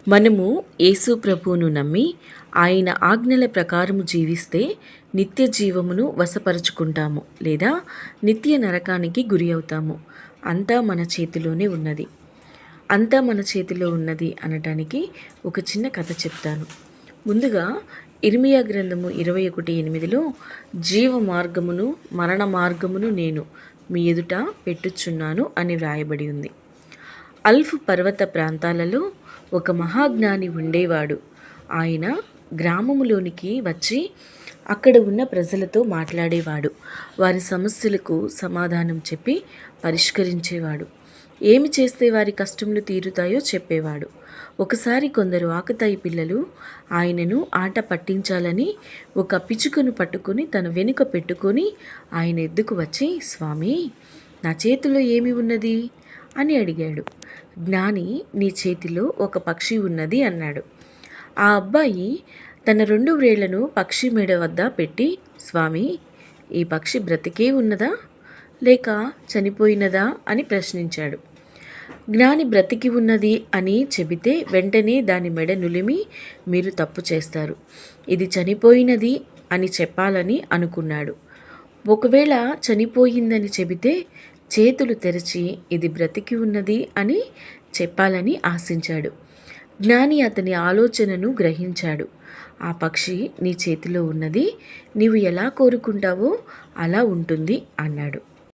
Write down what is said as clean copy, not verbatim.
మనము యేసు ప్రభువును నమ్మి ఆయన ఆజ్ఞల ప్రకారము జీవిస్తే నిత్య జీవమును వశపరుచుకుంటాము లేదా నిత్య నరకానికి గురి అవుతాము. అంతా మన చేతిలోనే ఉన్నది. అంతా మన చేతిలో ఉన్నది అనటానికి ఒక చిన్న కథ చెప్తాను. ముందుగా ఇర్మియా గ్రంథము 21:8 జీవ మార్గమును మరణ మార్గమును నేను మీ ఎదుట పెట్టుచున్నాను అని వ్రాయబడి ఉంది. అల్ఫ్ పర్వత ప్రాంతాలలో ఒక మహాజ్ఞాని ఉండేవాడు. ఆయన గ్రామములోనికి వచ్చి అక్కడ ఉన్న ప్రజలతో మాట్లాడేవాడు. వారి సమస్యలకు సమాధానం చెప్పి పరిష్కరించేవాడు. ఏమి చేస్తే వారి కష్టములు తీరుతాయో చెప్పేవాడు. ఒకసారి కొందరు ఆకతాయి పిల్లలు ఆయనను ఆట పట్టించాలని ఒక పిచ్చుకను పట్టుకొని తన వెనుక పెట్టుకొని ఆయన ఎద్దుకు వచ్చి, స్వామి, నా చేతిలో ఏమి ఉన్నది అని అడిగాడు. జ్ఞాని, నీ చేతిలో ఒక పక్షి ఉన్నది అన్నాడు. ఆ అబ్బాయి తన 2 వ్రేళ్లను పక్షి మెడ వద్ద పెట్టి, స్వామి, ఈ పక్షి బ్రతికే ఉన్నదా లేక చనిపోయినదా అని ప్రశ్నించాడు. జ్ఞాని బ్రతికి ఉన్నది అని చెబితే వెంటనే దాని మెడ నులిమి, మీరు తప్పు చేస్తారు, ఇది చనిపోయినది అని చెప్పాలని అనుకున్నాడు. ఒకవేళ చనిపోయిందని చెబితే చేతులు తెరిచి ఇది బ్రతికి ఉన్నది అని చెప్పాలని ఆశించాడు. జ్ఞాని అతని ఆలోచనను గ్రహించాడు. ఆ పక్షి నీ చేతిలో ఉన్నది, నీవు ఎలా కోరుకుంటావో అలా ఉంటుంది అన్నాడు.